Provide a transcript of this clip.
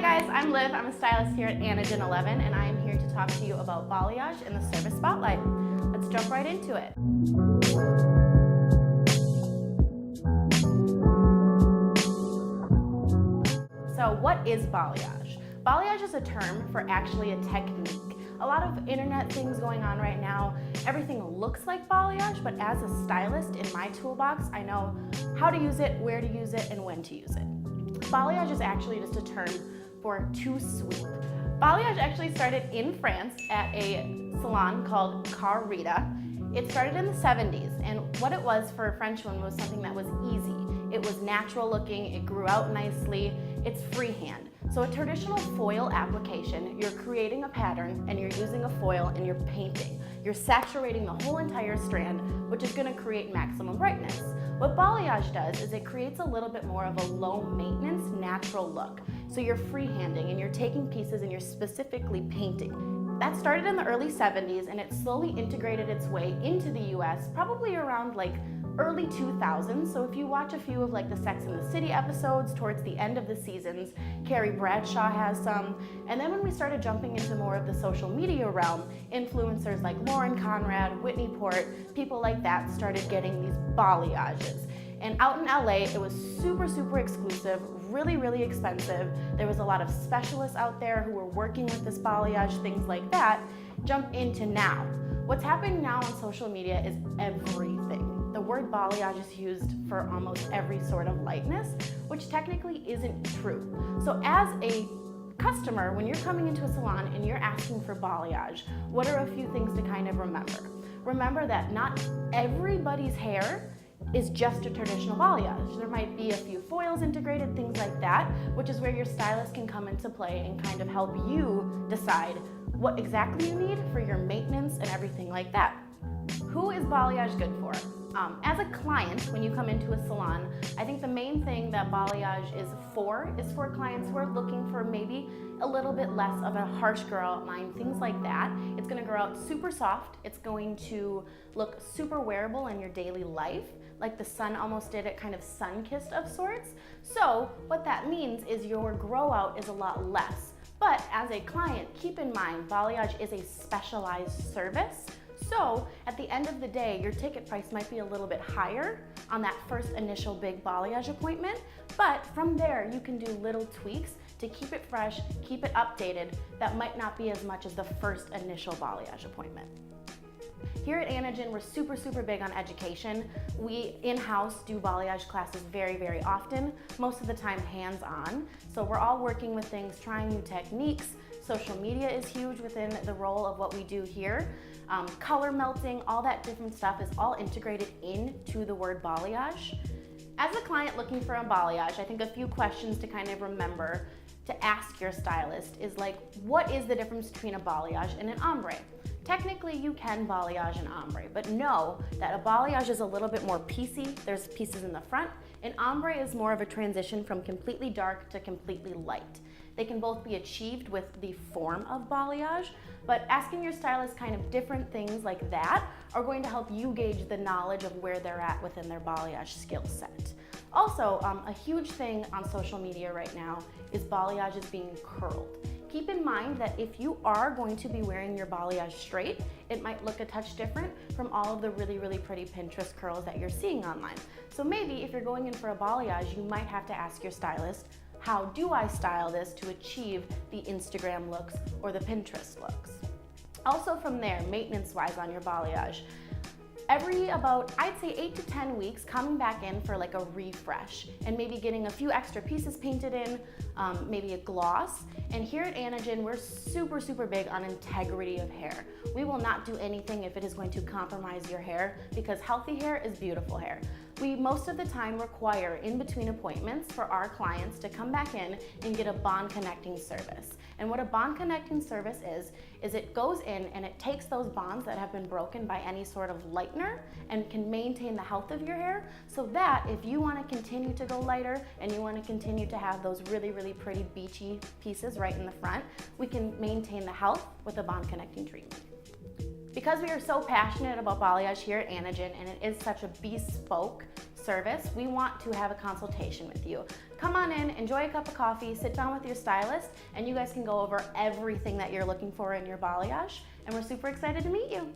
Hi guys, I'm Liv. I'm a stylist here at Anagen 11 and I am here to talk to you about balayage in the service spotlight. Let's jump right into it. So what is balayage? Balayage is a term for actually a technique. A lot of internet things going on right now. Everything looks like balayage, but as a stylist in my toolbox, I know how to use it, where to use it, and when to use it. Balayage is actually just a term for to sweep. Balayage actually started in France at a salon called Carita. It started in the 70s, and what it was for a French one was something that was easy. It was natural looking, it grew out nicely, it's freehand. So a traditional foil application, you're creating a pattern and you're using a foil and you're painting. You're saturating the whole entire strand, which is going to create maximum brightness. What balayage does is it creates a little bit more of a low maintenance, natural look. So you're freehanding and you're taking pieces and you're specifically painting. That started in the early 70s and it slowly integrated its way into the US probably around like early 2000s. So if you watch a few of like the Sex and the City episodes towards the end of the seasons, Carrie Bradshaw has some. And then when we started jumping into more of the social media realm, influencers like Lauren Conrad, Whitney Port, people like that started getting these balayages. And out in LA, it was super exclusive, really expensive. There was a lot of specialists out there who were working with this balayage, things like that. Jump into now. What's happening now on social media is everything. The word balayage is used for almost every sort of lightness, which technically isn't true. So as a customer, when you're coming into a salon and you're asking for balayage, what are a few things to kind of remember? Remember that not everybody's hair is just a traditional balayage. There might be a few foils integrated, things like that, which is where your stylist can come into play and kind of help you decide what exactly you need for your maintenance and everything like that. Who is balayage good for? As a client, when you come into a salon, I think the main thing that balayage is for clients who are looking for maybe a little bit less of a harsh grow out line, things like that. It's going to grow out super soft. It's going to look super wearable in your daily life, like the sun almost did it, kind of sun-kissed of sorts. So what that means is your grow out is a lot less. But as a client, keep in mind, balayage is a specialized service. So at the end of the day, your ticket price might be a little bit higher on that first initial big balayage appointment, but from there you can do little tweaks to keep it fresh, keep it updated. That might not be as much as the first initial balayage appointment. Here at Anagen, we're super big on education. We in-house do balayage classes very often, most of the time hands-on. So we're all working with things, trying new techniques. Social media is huge within the role of what we do here. Color melting, all that different stuff is all integrated into the word balayage. As a client looking for a balayage, I think a few questions to kind of remember to ask your stylist is like, what is the difference between a balayage and an ombre? Technically, you can balayage an ombre, but know that a balayage is a little bit more piecey. There's pieces in the front. An ombre is more of a transition from completely dark to completely light. They can both be achieved with the form of balayage, but asking your stylist kind of different things like that are going to help you gauge the knowledge of where they're at within their balayage skill set. Also, a huge thing on social media right now is balayages being curled. Keep in mind that if you are going to be wearing your balayage straight, it might look a touch different from all of the really pretty Pinterest curls that you're seeing online. So maybe if you're going in for a balayage, you might have to ask your stylist, how do I style this to achieve the Instagram looks or the Pinterest looks? Also from there, maintenance-wise on your balayage, every about, I'd say 8 to 10 weeks, coming back in for like a refresh and maybe getting a few extra pieces painted in, maybe a gloss. And here at Anagen, we're super big on integrity of hair. We will not do anything if it is going to compromise your hair because healthy hair is beautiful hair. We most of the time require in between appointments for our clients to come back in and get a bond connecting service. And what a bond connecting service is it goes in and it takes those bonds that have been broken by any sort of lightener and can maintain the health of your hair so that if you want to continue to go lighter and you want to continue to have those really pretty beachy pieces right in the front, we can maintain the health with a bond connecting treatment. Because we are so passionate about balayage here at Anagen and it is such a bespoke service, we want to have a consultation with you. Come on in, enjoy a cup of coffee, sit down with your stylist, and you guys can go over everything that you're looking for in your balayage, and we're super excited to meet you.